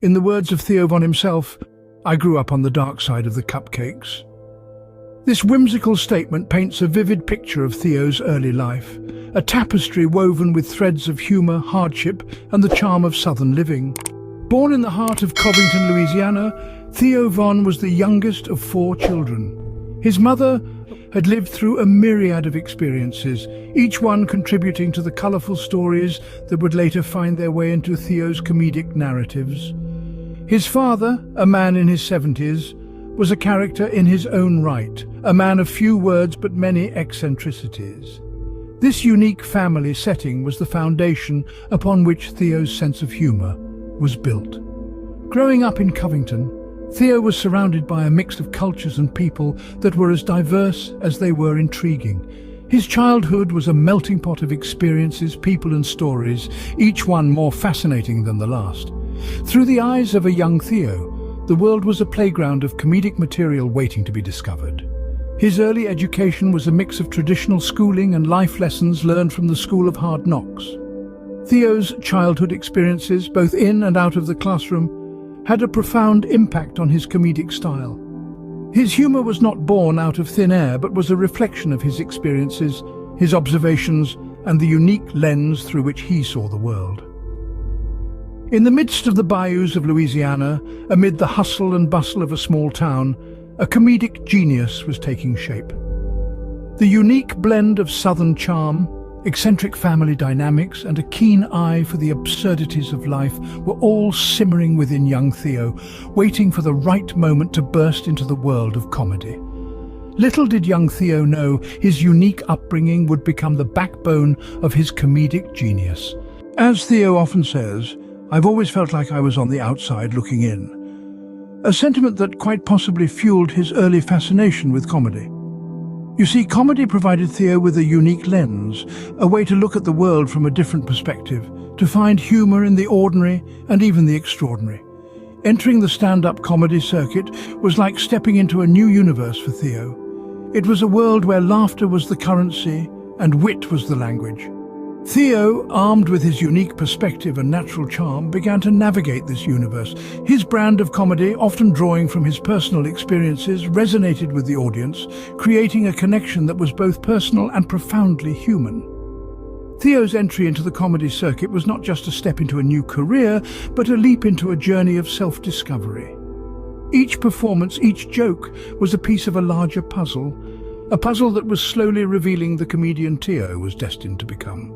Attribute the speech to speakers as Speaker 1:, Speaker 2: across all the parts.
Speaker 1: In the words of Theo von himself, "I grew up on the dark side of the cupcakes." This whimsical statement paints a vivid picture of Theo's early life, a tapestry woven with threads of humour, hardship, and the charm of southern living. Born in the heart of Covington, Louisiana, Theo von was the youngest of 4 children. His mother had lived through a myriad of experiences, each one contributing to the colourful stories that would later find their way into Theo's comedic narratives. His father, a man in his 70s, was a character in his own right, a man of few words but many eccentricities. This unique family setting was the foundation upon which Theo's sense of humour was built. Growing up in Covington, Theo was surrounded by a mix of cultures and people that were as diverse as they were intriguing. His childhood was a melting pot of experiences, people and stories, each one more fascinating than the last. Through the eyes of a young Theo, the world was a playground of comedic material waiting to be discovered. His early education was a mix of traditional schooling and life lessons learned from the School of Hard Knocks. Theo's childhood experiences, both in and out of the classroom, had a profound impact on his comedic style. His humour was not born out of thin air, but was a reflection of his experiences, his observations, and the unique lens through which he saw the world. In the midst of the bayous of Louisiana, amid the hustle and bustle of a small town, a comedic genius was taking shape. The unique blend of southern charm, eccentric family dynamics, and a keen eye for the absurdities of life were all simmering within young Theo, waiting for the right moment to burst into the world of comedy. Little did young Theo know his unique upbringing would become the backbone of his comedic genius. As Theo often says, "I've always felt like I was on the outside looking in." A sentiment that quite possibly fueled his early fascination with comedy. You see, comedy provided Theo with a unique lens, a way to look at the world from a different perspective, to find humour in the ordinary and even the extraordinary. Entering the stand-up comedy circuit was like stepping into a new universe for Theo. It was a world where laughter was the currency and wit was the language. Theo, armed with his unique perspective and natural charm, began to navigate this universe. His brand of comedy, often drawing from his personal experiences, resonated with the audience, creating a connection that was both personal and profoundly human. Theo's entry into the comedy circuit was not just a step into a new career, but a leap into a journey of self-discovery. Each performance, each joke, was a piece of a larger puzzle, a puzzle that was slowly revealing the comedian Theo was destined to become.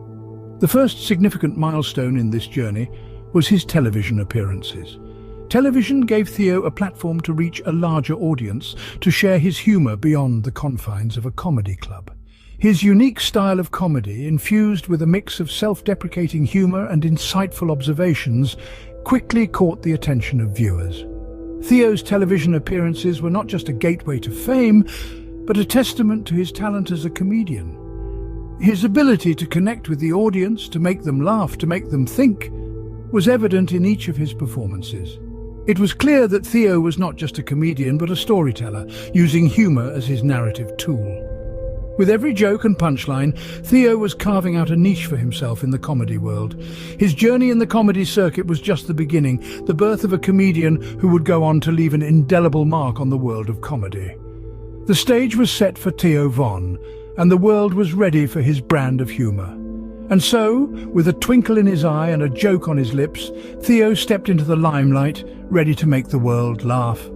Speaker 1: The first significant milestone in this journey was his television appearances. Television gave Theo a platform to reach a larger audience, to share his humour beyond the confines of a comedy club. His unique style of comedy, infused with a mix of self-deprecating humour and insightful observations, quickly caught the attention of viewers. Theo's television appearances were not just a gateway to fame, but a testament to his talent as a comedian. His ability to connect with the audience, to make them laugh, to make them think, was evident in each of his performances. It was clear that Theo was not just a comedian but a storyteller, using humour as his narrative tool. With every joke and punchline, Theo was carving out a niche for himself in the comedy world. His journey in the comedy circuit was just the beginning, the birth of a comedian who would go on to leave an indelible mark on the world of comedy. The stage was set for Theo von, and the world was ready for his brand of humour. And so, with a twinkle in his eye and a joke on his lips, Theo stepped into the limelight, ready to make the world laugh.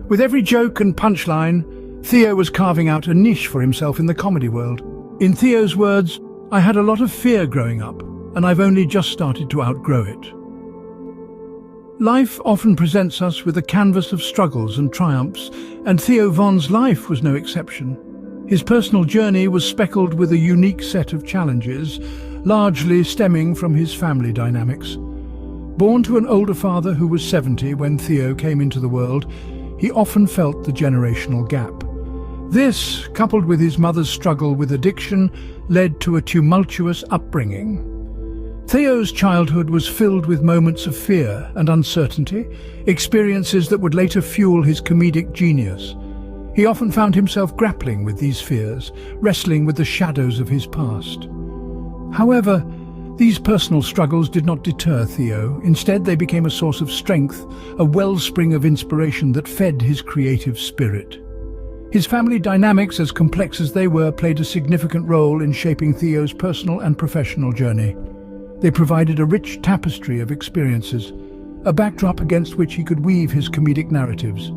Speaker 1: With every joke and punchline, Theo was carving out a niche for himself in the comedy world. In Theo's words, "I had a lot of fear growing up, and I've only just started to outgrow it." Life often presents us with a canvas of struggles and triumphs, and Theo von's life was no exception. His personal journey was speckled with a unique set of challenges, largely stemming from his family dynamics. Born to an older father who was 70 when Theo came into the world, he often felt the generational gap. This, coupled with his mother's struggle with addiction, led to a tumultuous upbringing. Theo's childhood was filled with moments of fear and uncertainty, experiences that would later fuel his comedic genius. He often found himself grappling with these fears, wrestling with the shadows of his past. However, These personal struggles did not deter Theo. Instead, they became a source of strength, a wellspring of inspiration that fed his creative spirit. His family dynamics, as complex as they were, played a significant role in shaping Theo's personal and professional journey. They provided a rich tapestry of experiences, a backdrop against which he could weave his comedic narratives.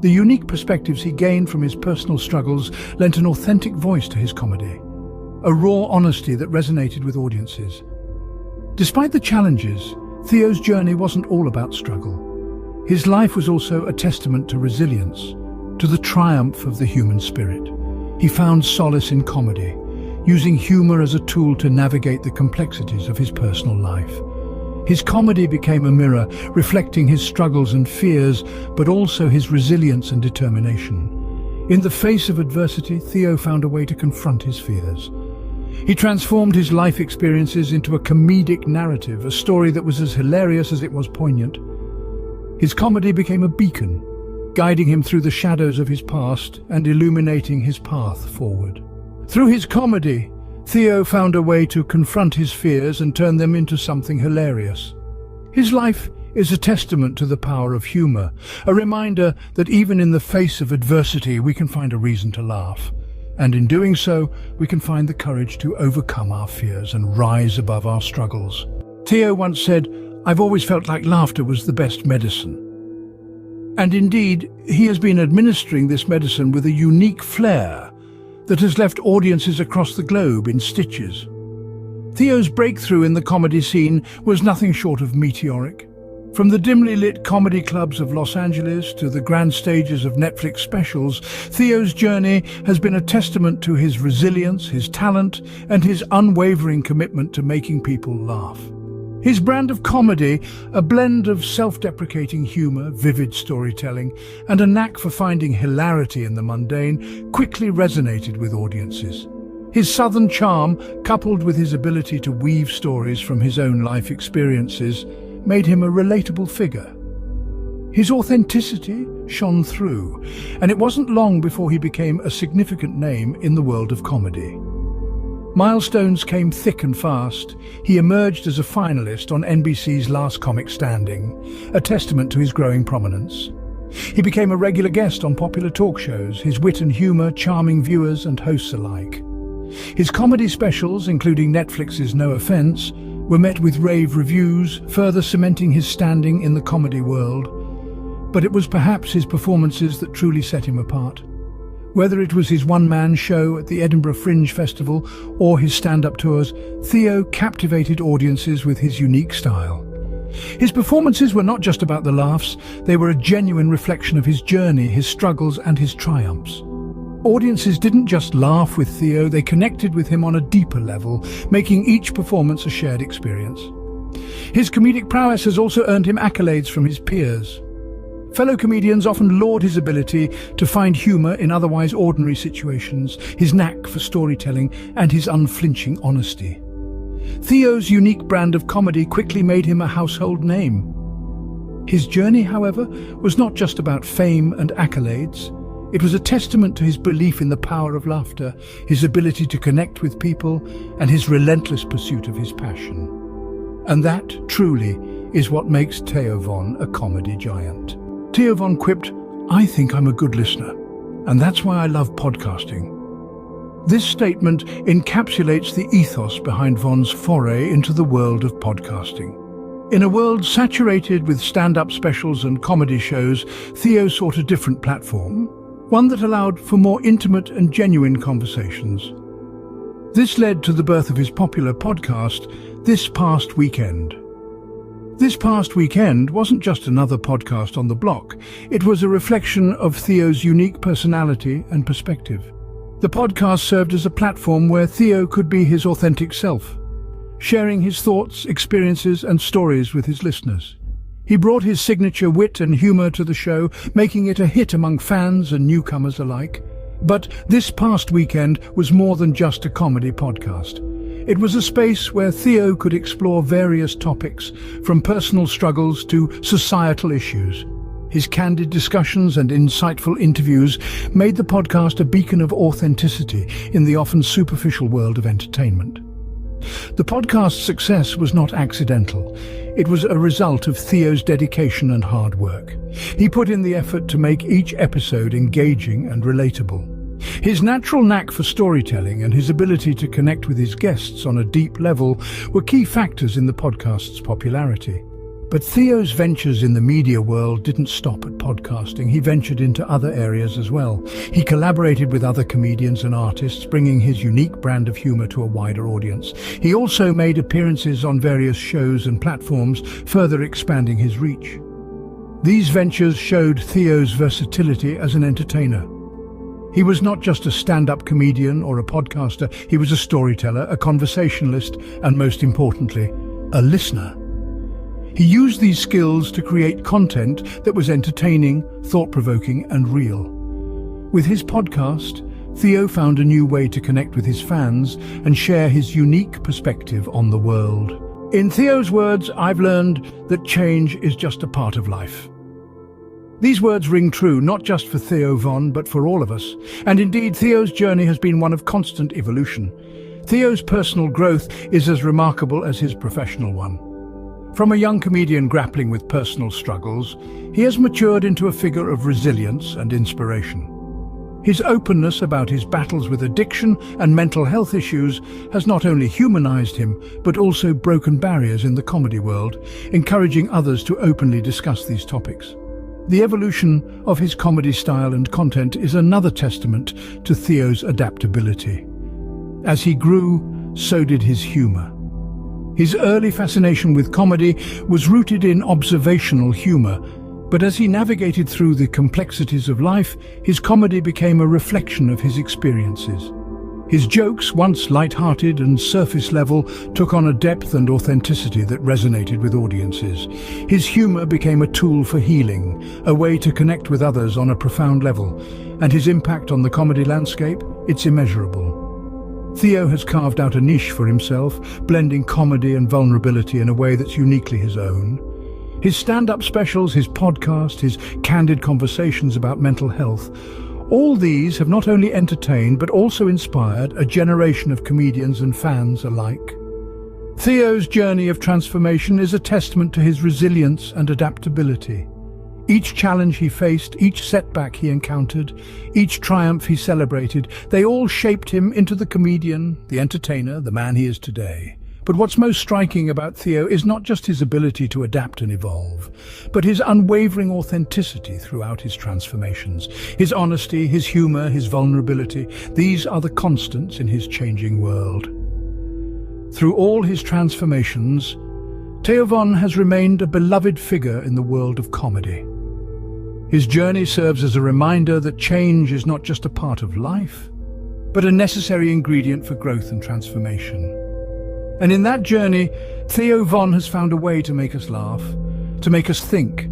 Speaker 1: The unique perspectives he gained from his personal struggles lent an authentic voice to his comedy, a raw honesty that resonated with audiences. Despite the challenges, Theo's journey wasn't all about struggle. His life was also a testament to resilience, to the triumph of the human spirit. He found solace in comedy, using humor as a tool to navigate the complexities of his personal life. His comedy became a mirror, reflecting his struggles and fears, but also his resilience and determination. In the face of adversity, Theo found a way to confront his fears. He transformed his life experiences into a comedic narrative, a story that was as hilarious as it was poignant. His comedy became a beacon, guiding him through the shadows of his past and illuminating his path forward. Through his comedy, Theo found a way to confront his fears and turn them into something hilarious. His life is a testament to the power of humor, a reminder that even in the face of adversity we can find a reason to laugh. And in doing so, we can find the courage to overcome our fears and rise above our struggles. Theo once said, "I've always felt like laughter was the best medicine." And indeed, he has been administering this medicine with a unique flair that has left audiences across the globe in stitches. Theo's breakthrough in the comedy scene was nothing short of meteoric. From the dimly lit comedy clubs of Los Angeles to the grand stages of Netflix specials, Theo's journey has been a testament to his resilience, his talent, and his unwavering commitment to making people laugh. His brand of comedy, a blend of self-deprecating humor, vivid storytelling, and a knack for finding hilarity in the mundane, quickly resonated with audiences. His southern charm, coupled with his ability to weave stories from his own life experiences, made him a relatable figure. His authenticity shone through, and it wasn't long before he became a significant name in the world of comedy. Milestones came thick and fast. He emerged as a finalist on NBC's Last Comic Standing, a testament to his growing prominence. He became a regular guest on popular talk shows, his wit and humor charming viewers and hosts alike. His comedy specials, including Netflix's No Offense, were met with rave reviews, further cementing his standing in the comedy world. But it was perhaps his performances that truly set him apart. Whether it was his one-man show at the Edinburgh Fringe Festival or his stand-up tours, Theo captivated audiences with his unique style. His performances were not just about the laughs, they were a genuine reflection of his journey, his struggles and his triumphs. Audiences didn't just laugh with Theo, they connected with him on a deeper level, making each performance a shared experience. His comedic prowess has also earned him accolades from his peers. Fellow comedians often laud his ability to find humor in otherwise ordinary situations, his knack for storytelling, and his unflinching honesty. Theo's unique brand of comedy quickly made him a household name. His journey, however, was not just about fame and accolades. It was a testament to his belief in the power of laughter, his ability to connect with people, and his relentless pursuit of his passion. And that, truly, is what makes Theo Von a comedy giant. Theo Von quipped, "I think I'm a good listener, and that's why I love podcasting." This statement encapsulates the ethos behind Von's foray into the world of podcasting. In a world saturated with stand-up specials and comedy shows, Theo sought a different platform, one that allowed for more intimate and genuine conversations. This led to the birth of his popular podcast, This Past Weekend. This Past Weekend wasn't just another podcast on the block, it was a reflection of Theo's unique personality and perspective. The podcast served as a platform where Theo could be his authentic self, sharing his thoughts, experiences and stories with his listeners. He brought his signature wit and humor to the show, making it a hit among fans and newcomers alike. But This Past Weekend was more than just a comedy podcast. It was a space where Theo could explore various topics, from personal struggles to societal issues. His candid discussions and insightful interviews made the podcast a beacon of authenticity in the often superficial world of entertainment. The podcast's success was not accidental. It was a result of Theo's dedication and hard work. He put in the effort to make each episode engaging and relatable. His natural knack for storytelling and his ability to connect with his guests on a deep level were key factors in the podcast's popularity. But Theo's ventures in the media world didn't stop at podcasting. He ventured into other areas as well. He collaborated with other comedians and artists, bringing his unique brand of humor to a wider audience. He also made appearances on various shows and platforms, further expanding his reach. These ventures showed Theo's versatility as an entertainer. He was not just a stand-up comedian or a podcaster, he was a storyteller, a conversationalist, and most importantly, a listener. He used these skills to create content that was entertaining, thought-provoking, and real. With his podcast, Theo found a new way to connect with his fans and share his unique perspective on the world. In Theo's words, "I've learned that change is just a part of life." These words ring true, not just for Theo Von, but for all of us. And indeed, Theo's journey has been one of constant evolution. Theo's personal growth is as remarkable as his professional one. From a young comedian grappling with personal struggles, he has matured into a figure of resilience and inspiration. His openness about his battles with addiction and mental health issues has not only humanized him, but also broken barriers in the comedy world, encouraging others to openly discuss these topics. The evolution of his comedy style and content is another testament to Theo's adaptability. As he grew, so did his humor. His early fascination with comedy was rooted in observational humor, but as he navigated through the complexities of life, his comedy became a reflection of his experiences. His jokes, once light-hearted and surface-level, took on a depth and authenticity that resonated with audiences. His humor became a tool for healing, a way to connect with others on a profound level, and his impact on the comedy landscape, it's immeasurable. Theo has carved out a niche for himself, blending comedy and vulnerability in a way that's uniquely his own. His stand-up specials, his podcast, his candid conversations about mental health, all these have not only entertained but also inspired a generation of comedians and fans alike. Theo's journey of transformation is a testament to his resilience and adaptability. Each challenge he faced, each setback he encountered, each triumph he celebrated, they all shaped him into the comedian, the entertainer, the man he is today. But what's most striking about Theo is not just his ability to adapt and evolve, but his unwavering authenticity throughout his transformations. His honesty, his humor, his vulnerability, these are the constants in his changing world. Through all his transformations, Theo Von has remained a beloved figure in the world of comedy. His journey serves as a reminder that change is not just a part of life, but a necessary ingredient for growth and transformation. And in that journey, Theo Von has found a way to make us laugh, to make us think,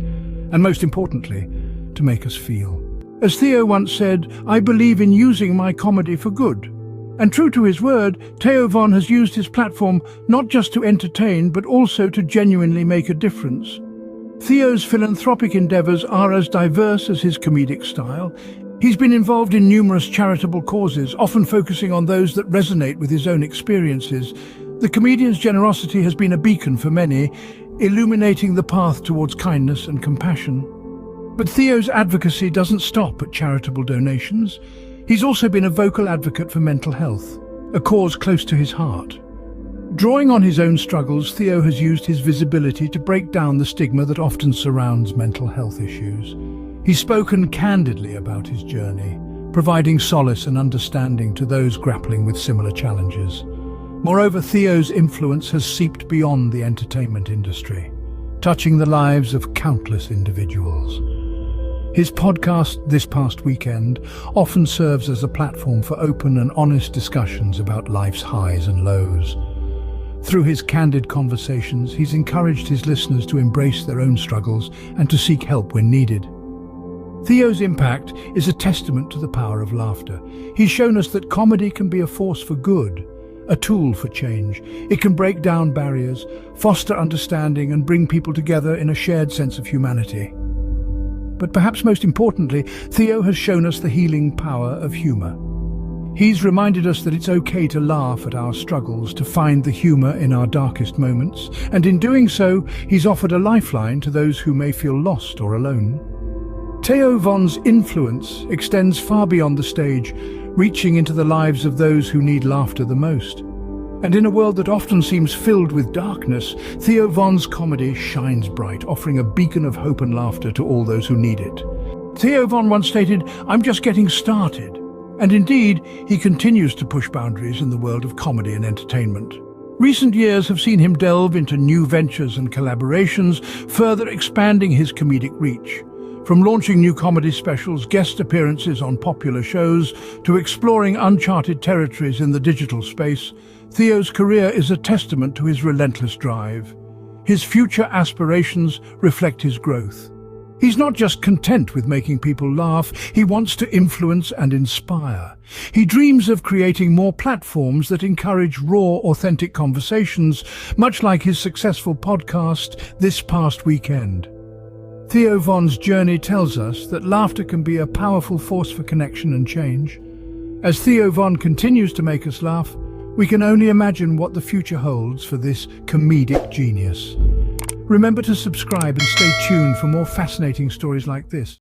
Speaker 1: and most importantly, to make us feel. As Theo once said, "I believe in using my comedy for good." And true to his word, Theo Von has used his platform not just to entertain, but also to genuinely make a difference. Theo's philanthropic endeavors are as diverse as his comedic style. He's been involved in numerous charitable causes, often focusing on those that resonate with his own experiences. The comedian's generosity has been a beacon for many, illuminating the path towards kindness and compassion. But Theo's advocacy doesn't stop at charitable donations. He's also been a vocal advocate for mental health, a cause close to his heart. Drawing on his own struggles, Theo has used his visibility to break down the stigma that often surrounds mental health issues. He's spoken candidly about his journey, providing solace and understanding to those grappling with similar challenges. Moreover, Theo's influence has seeped beyond the entertainment industry, touching the lives of countless individuals. His podcast, This Past Weekend, often serves as a platform for open and honest discussions about life's highs and lows. Through his candid conversations, he's encouraged his listeners to embrace their own struggles and to seek help when needed. Theo's impact is a testament to the power of laughter. He's shown us that comedy can be a force for good, a tool for change. It can break down barriers, foster understanding, and bring people together in a shared sense of humanity. But perhaps most importantly, Theo has shown us the healing power of humor. He's reminded us that it's okay to laugh at our struggles, to find the humor in our darkest moments, and in doing so, he's offered a lifeline to those who may feel lost or alone. Theo Von's influence extends far beyond the stage, reaching into the lives of those who need laughter the most. And in a world that often seems filled with darkness, Theo Von's comedy shines bright, offering a beacon of hope and laughter to all those who need it. Theo Von once stated, "I'm just getting started." And indeed, he continues to push boundaries in the world of comedy and entertainment. Recent years have seen him delve into new ventures and collaborations, further expanding his comedic reach. From launching new comedy specials, guest appearances on popular shows, to exploring uncharted territories in the digital space, Theo's career is a testament to his relentless drive. His future aspirations reflect his growth. He's not just content with making people laugh, he wants to influence and inspire. He dreams of creating more platforms that encourage raw, authentic conversations, much like his successful podcast, This Past Weekend. Theo Von's journey tells us that laughter can be a powerful force for connection and change. As Theo Von continues to make us laugh, we can only imagine what the future holds for this comedic genius. Remember to subscribe and stay tuned for more fascinating stories like this.